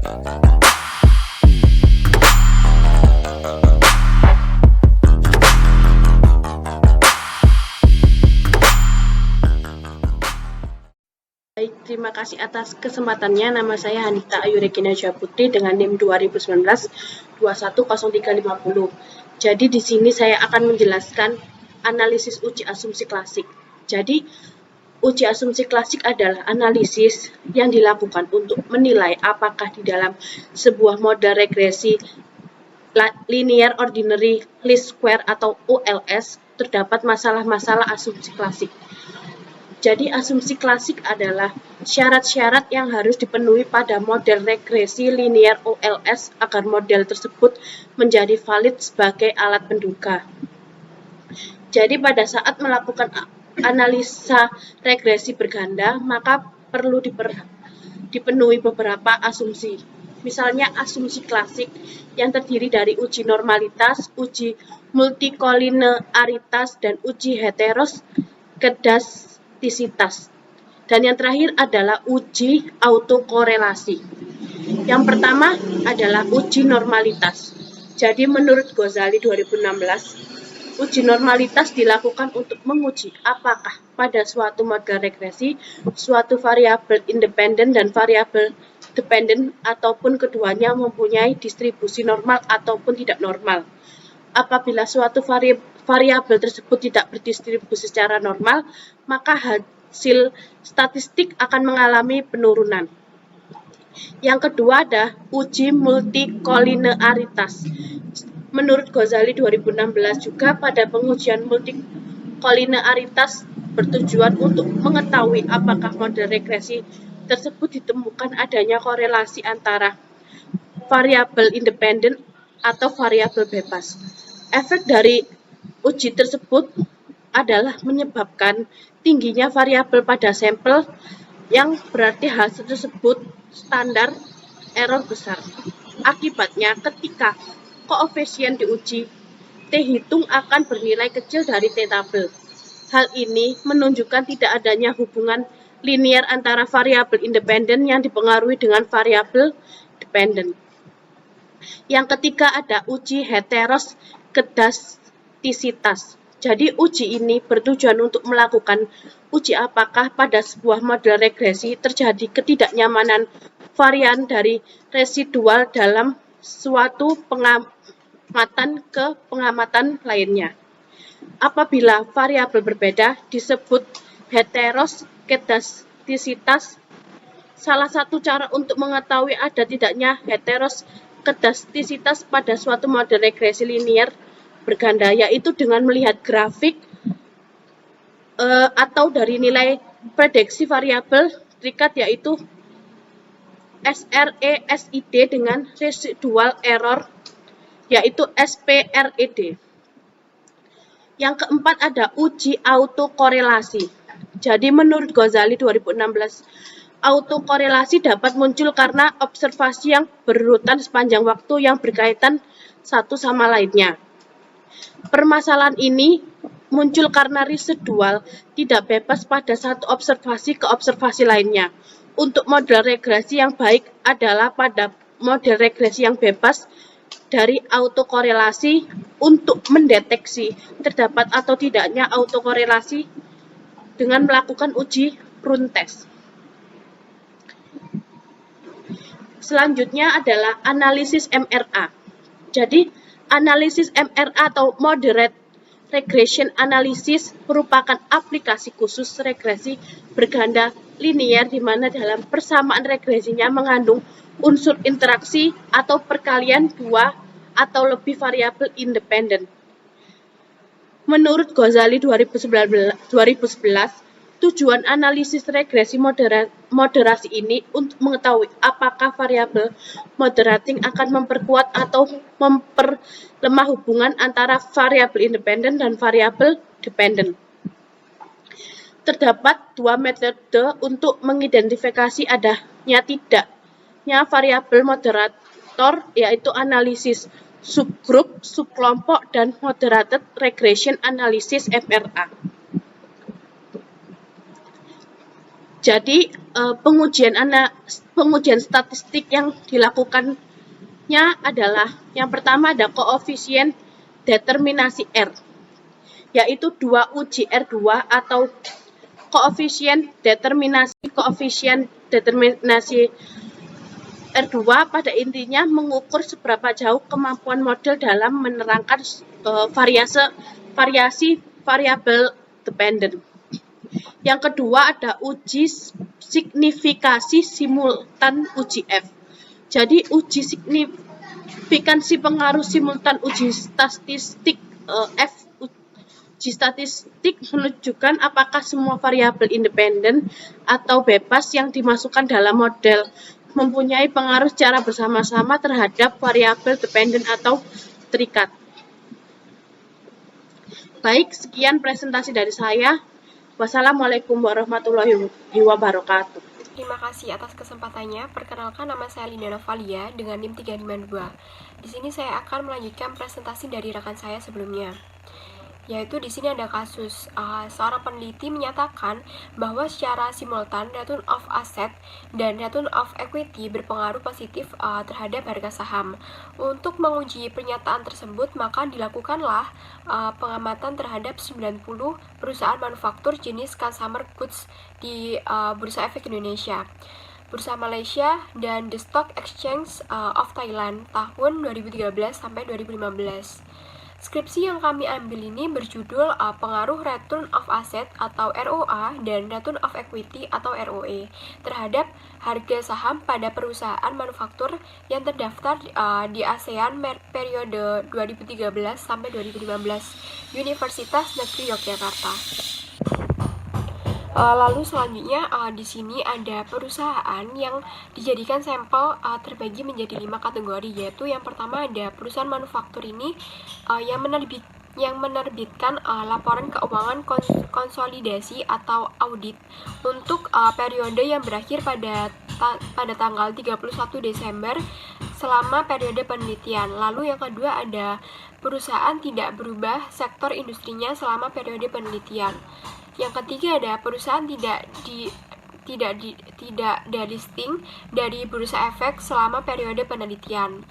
Baik, terima kasih atas kesempatannya. Nama saya Hanita Ayu Regina Putri dengan NIM 2019-210350. Jadi di sini saya akan menjelaskan analisis uji asumsi klasik. Jadi uji asumsi klasik adalah analisis yang dilakukan untuk menilai apakah di dalam sebuah model regresi linear ordinary least square atau ULS terdapat masalah-masalah asumsi klasik. Jadi asumsi klasik adalah syarat-syarat yang harus dipenuhi pada model regresi linear OLS agar model tersebut menjadi valid sebagai alat penduga. Jadi pada saat melakukan analisa regresi berganda, maka perlu dipenuhi beberapa asumsi. Misalnya asumsi klasik yang terdiri dari uji normalitas, uji multikolinearitas, dan uji heteroskedastisitas. Dan yang terakhir adalah uji autokorelasi. Yang pertama adalah uji normalitas. Jadi menurut Ghazali 2016, uji normalitas dilakukan untuk menguji apakah pada suatu model regresi, suatu variabel independen dan variabel dependen ataupun keduanya mempunyai distribusi normal ataupun tidak normal. Apabila suatu variabel tersebut tidak berdistribusi secara normal, maka hasil statistik akan mengalami penurunan. Yang kedua ada uji multikolinearitas. Menurut Ghazali 2016 juga pada pengujian multikolinearitas bertujuan untuk mengetahui apakah model regresi tersebut ditemukan adanya korelasi antara variabel independen atau variabel bebas. Efek dari uji tersebut adalah menyebabkan tingginya variabel pada sampel yang berarti hasil tersebut standar error besar. Akibatnya ketika koefisien diuji, T hitung akan bernilai kecil dari T tabel. Hal ini menunjukkan tidak adanya hubungan linear antara variabel independen yang dipengaruhi dengan variabel dependen. Yang ketiga ada uji heteroskedastisitas. Jadi uji ini bertujuan untuk melakukan uji apakah pada sebuah model regresi terjadi ketidaknyamanan varian dari residual dalam suatu pengamatan ke pengamatan lainnya. Apabila variabel berbeda disebut heteroskedastisitas. Salah satu cara untuk mengetahui ada tidaknya heteroskedastisitas pada suatu model regresi linear berganda yaitu dengan melihat grafik atau dari nilai prediksi variabel terikat yaitu SRE/SID dengan residual error yaitu SPRED. Yang keempat ada uji autokorelasi. Jadi menurut Ghazali 2016, autokorelasi dapat muncul karena observasi yang berurutan sepanjang waktu yang berkaitan satu sama lainnya. Permasalahan ini muncul karena residual tidak bebas pada satu observasi ke observasi lainnya. Untuk model regresi yang baik adalah pada model regresi yang bebas dari autokorelasi untuk mendeteksi terdapat atau tidaknya autokorelasi dengan melakukan uji run test. Selanjutnya adalah analisis MRA. Jadi, analisis MRA atau Moderate Regression Analysis merupakan aplikasi khusus regresi berganda linear di mana dalam persamaan regresinya mengandung unsur interaksi atau perkalian dua atau lebih variabel independen. Menurut Ghazali 2011, tujuan analisis regresi moderasi ini untuk mengetahui apakah variabel moderating akan memperkuat atau memperlemah hubungan antara variabel independen dan variabel dependen. Terdapat dua metode untuk mengidentifikasi adanya tidaknya variabel moderator, yaitu analisis subgrup, subkelompok, dan moderated regression analysis MRA. Jadi pengujian statistik yang dilakukannya adalah yang pertama ada koefisien determinasi R, yaitu 2 uji R2 atau koefisien determinasi R2 pada intinya mengukur seberapa jauh kemampuan model dalam menerangkan variasi variabel dependent. Yang kedua ada uji signifikasi simultan uji F. Jadi uji signifikansi pengaruh simultan uji statistik F. Uji statistik menunjukkan apakah semua variabel independen atau bebas yang dimasukkan dalam model mempunyai pengaruh secara bersama-sama terhadap variabel dependen atau terikat. Baik, sekian presentasi dari saya. Wassalamualaikum warahmatullahi wabarakatuh. Terima kasih atas kesempatannya. Perkenalkan, nama saya Linda Novalia dengan NIM 352. Di sini saya akan melanjutkan presentasi dari rekan saya sebelumnya. Yaitu di sini ada kasus seorang peneliti menyatakan bahwa secara simultan return of asset dan return of equity berpengaruh positif terhadap harga saham. Untuk menguji pernyataan tersebut, maka dilakukanlah pengamatan terhadap 90 perusahaan manufaktur jenis consumer goods di Bursa Efek Indonesia, Bursa Malaysia, dan The Stock Exchange of Thailand tahun 2013 sampai 2015. Skripsi yang kami ambil ini berjudul pengaruh return of asset atau ROA dan return of equity atau ROE terhadap harga saham pada perusahaan manufaktur yang terdaftar di ASEAN periode 2013 sampai 2015, Universitas Negeri Yogyakarta. Lalu selanjutnya di sini ada perusahaan yang dijadikan sampel terbagi menjadi 5 kategori, yaitu yang pertama ada perusahaan manufaktur ini yang menerbitkan laporan keuangan konsolidasi atau audit untuk periode yang berakhir pada tanggal 31 Desember selama periode penelitian. Lalu yang kedua ada perusahaan tidak berubah sektor industrinya selama periode penelitian. Yang ketiga ada perusahaan tidak delisting dari Bursa Efek selama periode penelitian.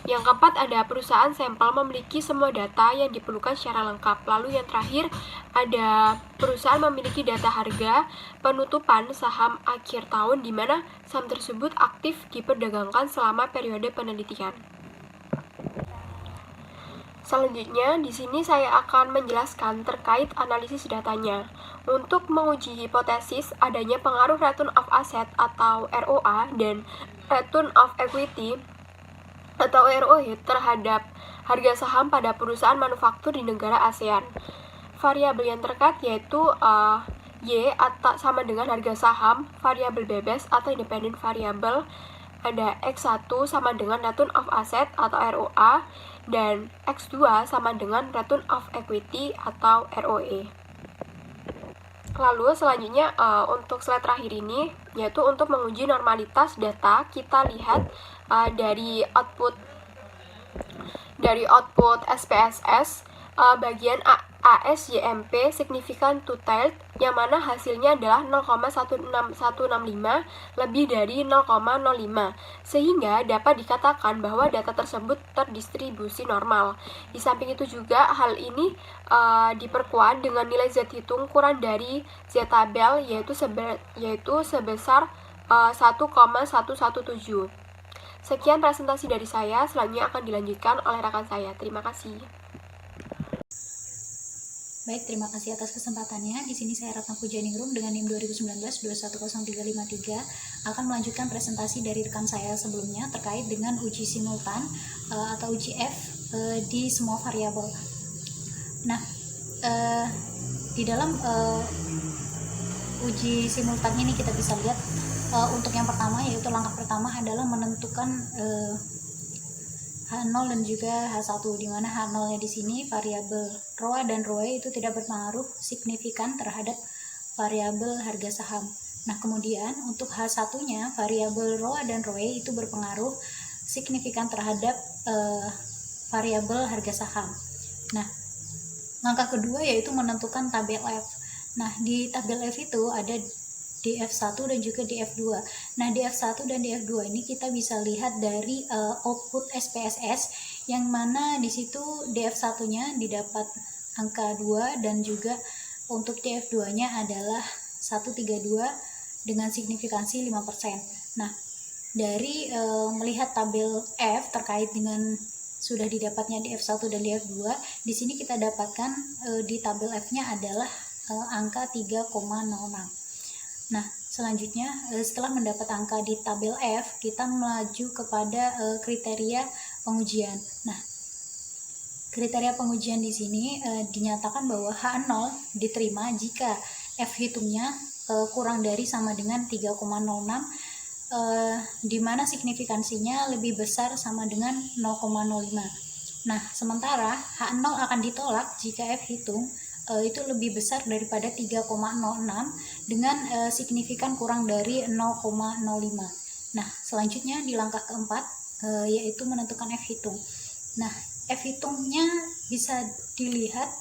Yang keempat ada perusahaan sampel memiliki semua data yang diperlukan secara lengkap. Lalu yang terakhir ada perusahaan memiliki data harga penutupan saham akhir tahun di mana saham tersebut aktif diperdagangkan selama periode penelitian. Selanjutnya, di sini saya akan menjelaskan terkait analisis datanya. Untuk menguji hipotesis adanya pengaruh return of asset atau ROA dan return of equity atau ROE terhadap harga saham pada perusahaan manufaktur di negara ASEAN. Variabel yang terkait yaitu Y atau sama dengan harga saham, variabel bebas atau independent variable ada X1 sama dengan return of asset atau ROA dan X2 sama dengan return of equity atau ROE. Lalu selanjutnya untuk slide terakhir ini yaitu untuk menguji normalitas data, kita lihat dari output SPSS bagian ASYMP signifikan to tilde yang mana hasilnya adalah 0,165 lebih dari 0,05 sehingga dapat dikatakan bahwa data tersebut terdistribusi normal. Di samping itu juga hal ini diperkuat dengan nilai Z hitung kurang dari Z tabel yaitu sebesar 1,117. Sekian presentasi dari saya, selanjutnya akan dilanjutkan oleh rekan saya. Terima kasih. Baik, terima kasih atas kesempatannya. Di sini saya Ratna Pujaningrum dengan NIM 2019-21033 akan melanjutkan presentasi dari rekan saya sebelumnya terkait dengan uji simultan atau uji F di semua variabel. Nah, di dalam uji simultan ini kita bisa lihat untuk yang pertama yaitu langkah pertama adalah menentukan H0 dan juga H1, di mana H0-nya di sini variabel ROA dan ROE itu tidak berpengaruh signifikan terhadap variabel harga saham. Nah, kemudian untuk H1-nya variabel ROA dan ROE itu berpengaruh signifikan terhadap variabel harga saham. Nah, langkah kedua yaitu menentukan tabel F. Nah, di tabel F itu ada DF1 dan juga DF2. Nah, DF1 dan DF2 ini kita bisa lihat dari output SPSS, yang mana di situ DF1-nya didapat angka 2 dan juga untuk DF2-nya adalah 132 dengan signifikansi 5%. Nah, dari melihat tabel F terkait dengan sudah didapatnya DF1 dan DF2, di sini kita dapatkan di tabel F-nya adalah angka 3,06. Nah, selanjutnya setelah mendapat angka di tabel F, kita melaju kepada kriteria pengujian. Nah, kriteria pengujian di sini dinyatakan bahwa H0 diterima jika F hitungnya kurang dari sama dengan 3,06, di mana signifikansinya lebih besar sama dengan 0,05. Nah, sementara H0 akan ditolak jika F hitung itu lebih besar daripada 3,06 dengan signifikan kurang dari 0,05. Nah, selanjutnya di langkah keempat yaitu menentukan F hitung. Nah, F hitungnya bisa dilihat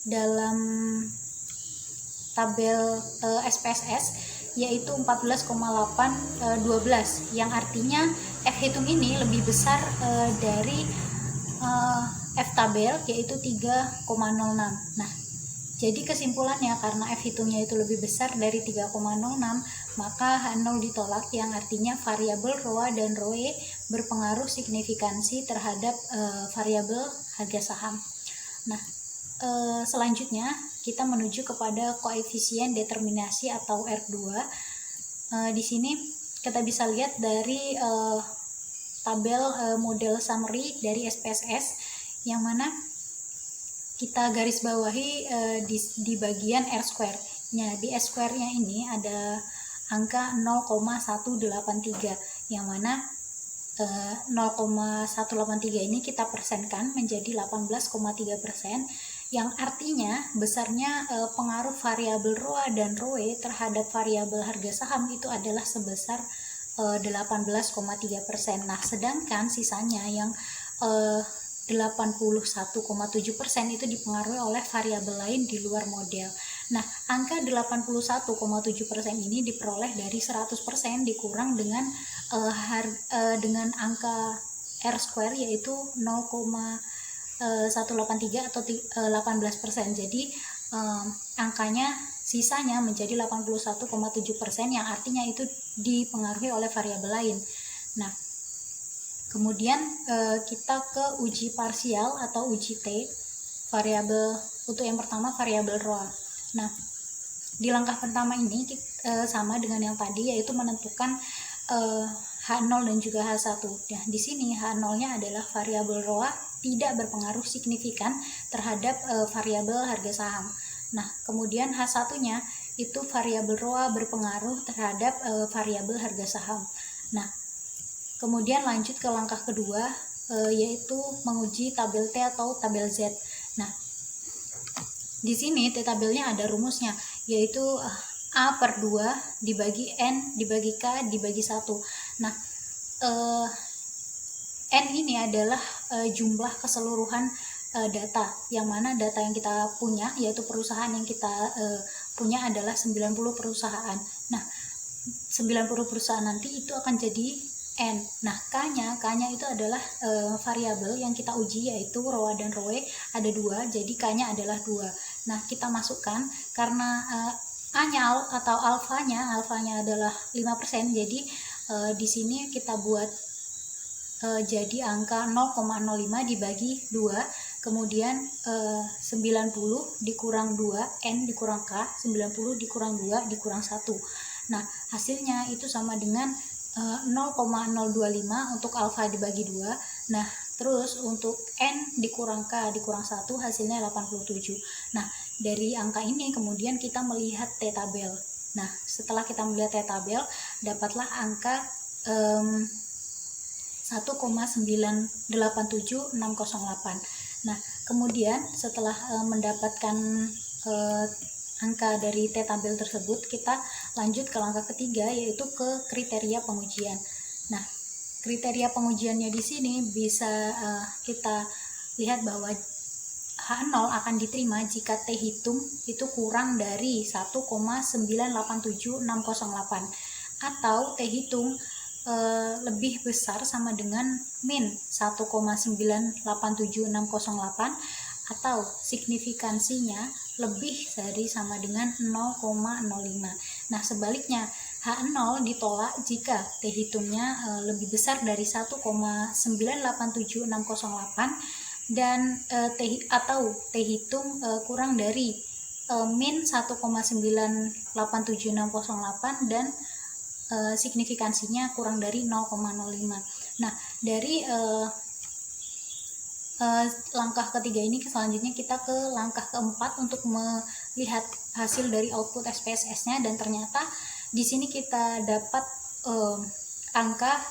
dalam tabel SPSS, yaitu 14,812, yang artinya F hitung ini lebih besar dari F tabel, yaitu 3,06. Nah, jadi kesimpulannya karena F hitungnya itu lebih besar dari 3,06, maka H0 ditolak, yang artinya variabel ROA dan ROE berpengaruh signifikansi terhadap variabel harga saham. Nah, selanjutnya kita menuju kepada koefisien determinasi atau R2. Di sini kita bisa lihat dari tabel model summary dari SPSS, yang mana kita garis bawahi di bagian R square. Nah, di S square-nya ini ada angka 0,183, yang mana 0,183 ini kita persenkan menjadi 18,3%, yang artinya besarnya pengaruh variabel ROA dan ROE terhadap variabel harga saham itu adalah sebesar 18,3%. Nah, sedangkan sisanya yang 81,7% itu dipengaruhi oleh variabel lain di luar model. Nah, angka 81,7% ini diperoleh dari 100% dikurang dengan angka R square, yaitu 0,183 atau 18%. Jadi angkanya sisanya menjadi 81,7%, yang artinya itu dipengaruhi oleh variabel lain. Nah, kemudian kita ke uji parsial atau uji T. Variabel untuk yang pertama variabel ROA. Nah, di langkah pertama ini sama dengan yang tadi, yaitu menentukan H0 dan juga H1. Nah, di sini H0-nya adalah variabel ROA tidak berpengaruh signifikan terhadap variabel harga saham. Nah, kemudian H1-nya itu variabel ROA berpengaruh terhadap variabel harga saham. Nah, kemudian lanjut ke langkah kedua, yaitu menguji tabel T atau tabel Z. Nah, di sini T tabelnya ada rumusnya, yaitu A per 2 dibagi N dibagi K dibagi 1. Nah, N ini adalah jumlah keseluruhan data, yang mana data yang kita punya, yaitu perusahaan yang kita punya adalah 90 perusahaan. Nah, 90 perusahaan nanti itu akan jadi N. Nah, K-nya itu adalah variabel yang kita uji, yaitu ROA dan ROE ada 2, jadi K-nya adalah 2. Nah, kita masukkan karena A-nya atau alfanya adalah 5%, jadi di sini kita buat jadi angka 0,05 dibagi 2, kemudian 90 dikurang 2, N dikurang K, 90 dikurang 2 dikurang 1. Nah, hasilnya itu sama dengan 0,025 untuk alfa dibagi 2. Nah, terus untuk N dikurang K dikurang 1 hasilnya 87. Nah, dari angka ini kemudian kita melihat T tabel. Nah, setelah kita melihat T tabel, dapatlah angka 1,987608. Nah, kemudian setelah mendapatkan angka dari T tabel tersebut, kita lanjut ke langkah ketiga, yaitu ke kriteria pengujian. Nah, kriteria pengujiannya di sini bisa kita lihat bahwa H0 akan diterima jika T hitung itu kurang dari 1,987608 atau T hitung lebih besar sama dengan min 1,987608 atau signifikansinya lebih dari sama dengan 0,05. Nah, sebaliknya H0 ditolak jika T hitungnya lebih besar dari 1,987608 dan atau T hitung kurang dari min 1,987608 dan signifikansinya kurang dari 0,05. Nah, dari langkah ketiga ini selanjutnya kita ke langkah keempat untuk melihat hasil dari output SPSS-nya, dan ternyata di sini kita dapat angka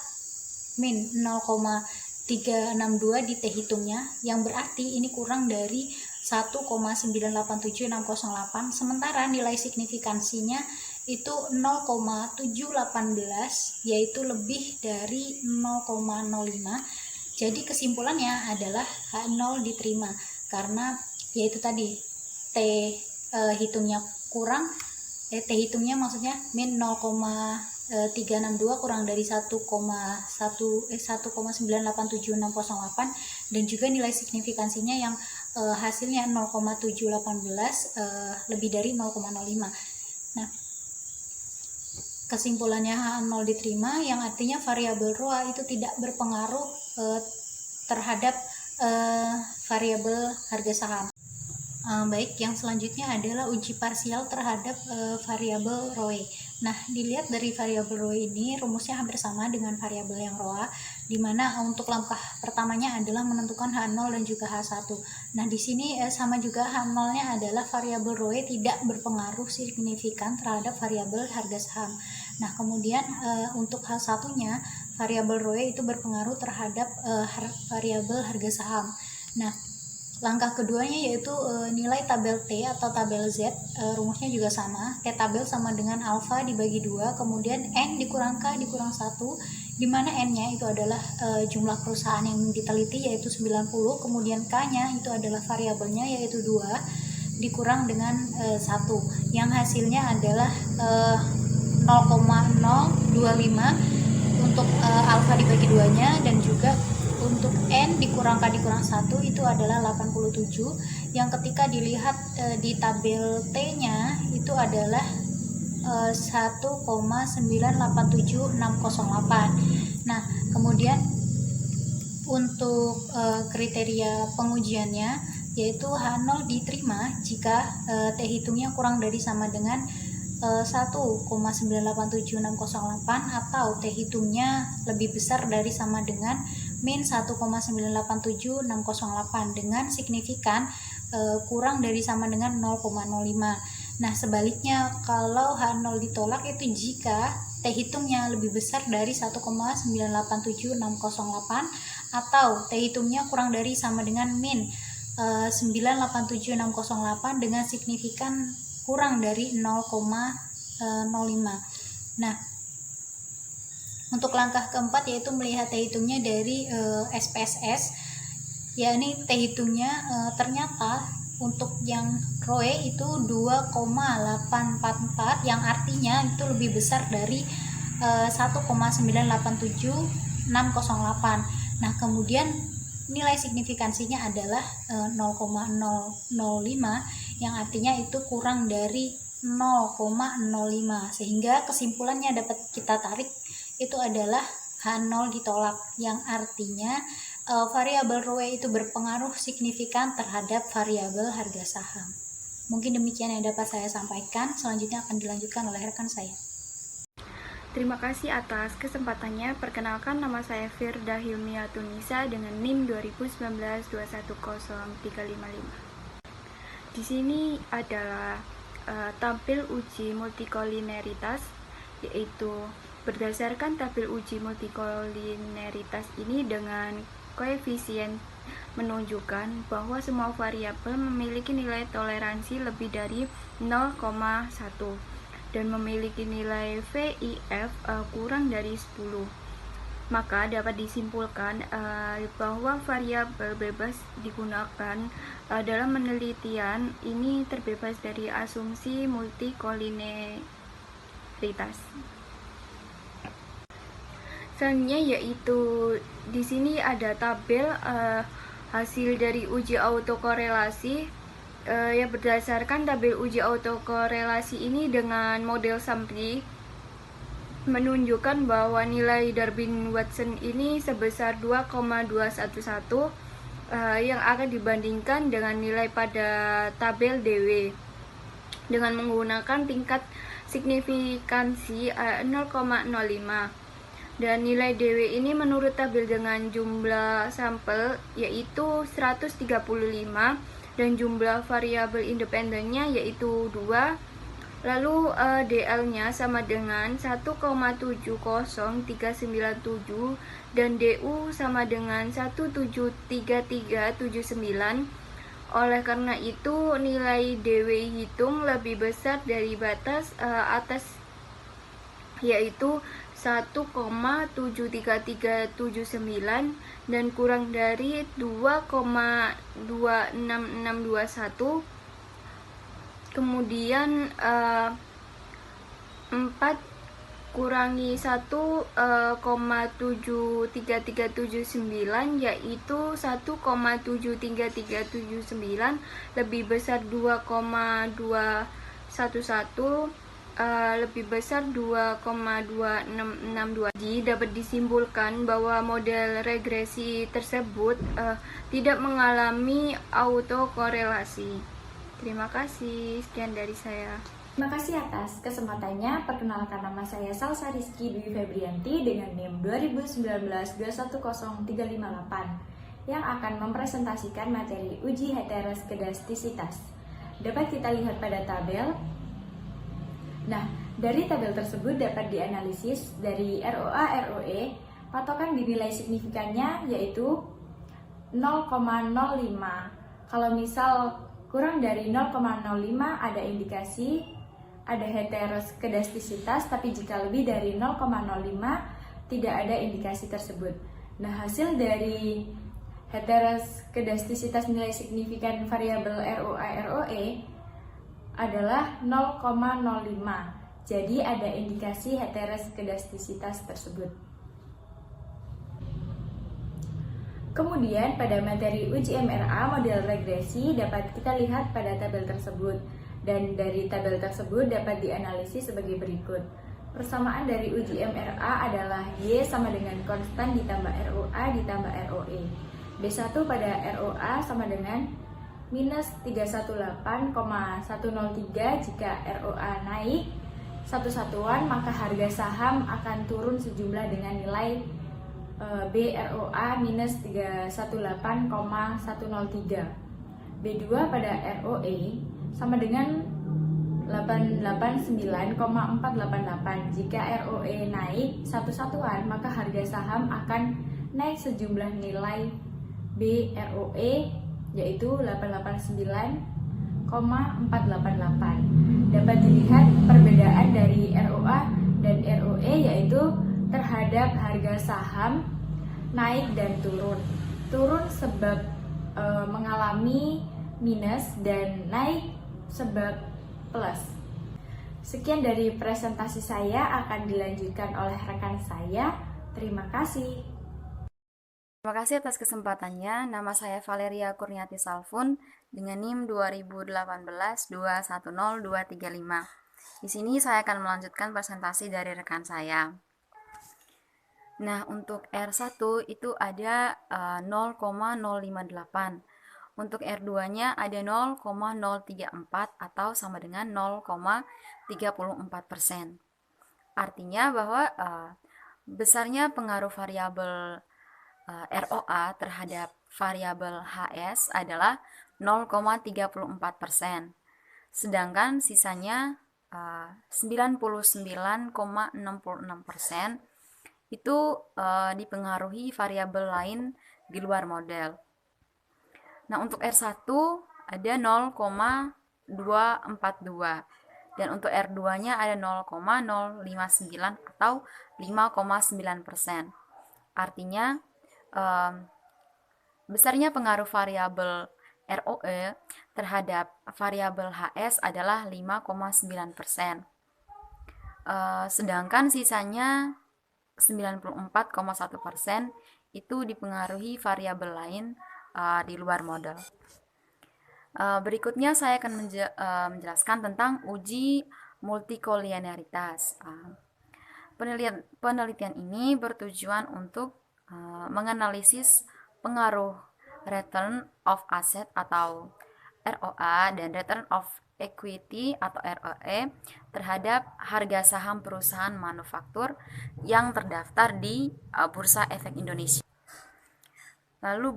min 0,362 di T hitungnya, yang berarti ini kurang dari 1,987608, sementara nilai signifikansinya itu 0,718, yaitu lebih dari 0,05. Jadi kesimpulannya adalah H0 diterima karena yaitu tadi T hitungnya kurang, T hitungnya maksudnya min 0,362 kurang dari 1,987608 dan juga nilai signifikansinya yang hasilnya 0,718 lebih dari 0,05. Nah, kesimpulannya H0 diterima yang artinya variabel ROA itu tidak berpengaruh terhadap variabel harga saham. Baik, yang selanjutnya adalah uji parsial terhadap variabel ROE. Nah, dilihat dari variabel ROE ini rumusnya hampir sama dengan variabel yang ROA, di mana untuk langkah pertamanya adalah menentukan H0 dan juga H1. Nah, di sini sama juga H0-nya adalah variabel ROE tidak berpengaruh signifikan terhadap variabel harga saham. Nah, kemudian untuk H1-nya variabel ROE itu berpengaruh terhadap variabel harga saham. Nah, langkah keduanya yaitu nilai tabel T atau tabel Z, rumusnya juga sama. T tabel sama dengan alfa dibagi 2, kemudian N dikurang K dikurang 1, di mana N-nya itu adalah jumlah perusahaan yang diteliti yaitu 90, kemudian K-nya itu adalah variabelnya yaitu 2, dikurang dengan 1, yang hasilnya adalah 0,025 untuk alfa dibagi 2-nya, dan juga untuk N dikurang K dikurang 1 itu adalah 87, yang ketika dilihat di tabel T-nya itu adalah 1,987608. Nah, kemudian untuk kriteria pengujiannya yaitu H0 diterima jika T hitungnya kurang dari sama dengan 1,987608 atau T hitungnya lebih besar dari sama dengan min 1,987608 dengan signifikan kurang dari sama dengan 0,05. Nah, sebaliknya kalau H0 ditolak itu jika T hitungnya lebih besar dari 1,987608 atau T hitungnya kurang dari sama dengan min 987608 dengan signifikan kurang dari 0,05. Nah, untuk langkah keempat yaitu melihat T hitungnya dari SPSS, yakni T hitungnya ternyata untuk yang ROE itu 2,844, yang artinya itu lebih besar dari 1,987608. Nah, kemudian nilai signifikansinya adalah 0,005, yang artinya itu kurang dari 0,05, sehingga kesimpulannya dapat kita tarik itu adalah H0 ditolak, yang artinya variabel ROE itu berpengaruh signifikan terhadap variabel harga saham. Mungkin demikian yang dapat saya sampaikan, selanjutnya akan dilanjutkan oleh rekan saya. Terima kasih atas kesempatannya. Perkenalkan, nama saya Firda Hilmia Tunisa dengan NIM 2019210355. Di sini adalah tabel uji multikolineritas, yaitu berdasarkan tabel uji multikolineritas ini dengan koefisien menunjukkan bahwa semua variabel memiliki nilai toleransi lebih dari 0,1 dan memiliki nilai VIF kurang dari 10. Maka dapat disimpulkan bahwa variabel bebas digunakan dalam penelitian ini terbebas dari asumsi multikolinearitas. Selanjutnya yaitu di sini ada tabel hasil dari uji autokorelasi yang berdasarkan tabel uji autokorelasi ini dengan model Sumpri menunjukkan bahwa nilai Darwin-Watson ini sebesar 2,211 yang akan dibandingkan dengan nilai pada tabel DW dengan menggunakan tingkat signifikansi 0,05. Dan nilai DW ini menurut tabel dengan jumlah sampel yaitu 135 dan jumlah variabel independennya yaitu 2. Lalu DL-nya sama dengan 1,70397 dan DU sama dengan 173379. Oleh karena itu nilai DW hitung lebih besar dari batas atas yaitu 1,73379 dan kurang dari 2,26621. Kemudian 4 kurangi 1,73379 yaitu 1,73379 lebih besar 2,211 lebih besar 2,2662. Jadi dapat disimpulkan bahwa model regresi tersebut tidak mengalami autokorelasi. Terima kasih, sekian dari saya. Terima kasih atas kesempatannya. Perkenalkan, nama saya Salsa Rizky Dwi Febrianti dengan NIM 2019-210358 yang akan mempresentasikan materi uji heteroskedastisitas. Dapat kita lihat pada tabel. Nah, dari tabel tersebut dapat dianalisis dari ROA ROE, patokan dinilai signifikannya yaitu 0,05. Kalau misal kurang dari 0,05 ada indikasi ada heteroskedastisitas, tapi jika lebih dari 0,05 tidak ada indikasi tersebut. Nah, hasil dari heteroskedastisitas nilai signifikan variabel ROA ROE adalah 0,05. Jadi ada indikasi heteroskedastisitas tersebut. Kemudian pada materi uji MRA model regresi dapat kita lihat pada tabel tersebut, dan dari tabel tersebut dapat dianalisis sebagai berikut. Persamaan dari uji MRA adalah Y sama dengan konstan ditambah ROA ditambah ROE. B1 pada ROA sama dengan minus 318,103 jika ROA naik satu satuan, maka harga saham akan turun sejumlah dengan nilai BROA minus 318,103. B2 pada ROE sama dengan 889,488. Jika ROE naik satu satuan, maka harga saham akan naik sejumlah nilai BROE yaitu 889,488. Dapat dilihat perbedaan dari ROA dan ROE yaitu terhadap harga saham naik dan turun. Turun sebab mengalami minus dan naik sebab plus. Sekian dari presentasi saya, akan dilanjutkan oleh rekan saya. Terima kasih. Terima kasih atas kesempatannya. Nama saya Valeria Kurniati Salfun dengan NIM 2018-210235. Di sini saya akan melanjutkan presentasi dari rekan saya. Nah, untuk R1 itu ada 0,058. Untuk R2-nya ada 0,034 atau sama dengan 0,34%. Artinya bahwa besarnya pengaruh variabel ROA terhadap variabel HS adalah 0,34%. Sedangkan sisanya 99,66% itu dipengaruhi variabel lain di luar model. Nah, untuk R1 ada 0,242 dan untuk R2-nya ada 0,059 atau 5,9%. Artinya, besarnya pengaruh variabel ROE terhadap variabel HS adalah 5,9%. Sedangkan sisanya 94,1% itu dipengaruhi variabel lain di luar model. Berikutnya saya akan menjelaskan tentang uji multikolinearitas. Penelitian ini bertujuan untuk menganalisis pengaruh return of asset atau ROA dan return of equity atau ROE terhadap harga saham perusahaan manufaktur yang terdaftar di Bursa Efek Indonesia. Lalu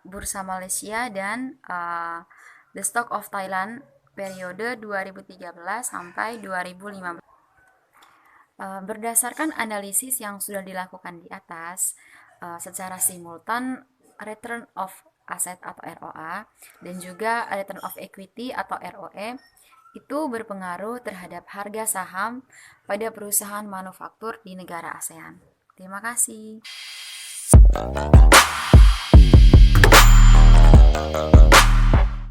Bursa Malaysia dan The Stock of Thailand periode 2013 sampai 2015. Berdasarkan analisis yang sudah dilakukan di atas, secara simultan return of asset atau ROA dan juga return of equity atau ROE itu berpengaruh terhadap harga saham pada perusahaan manufaktur di negara ASEAN. Terima kasih.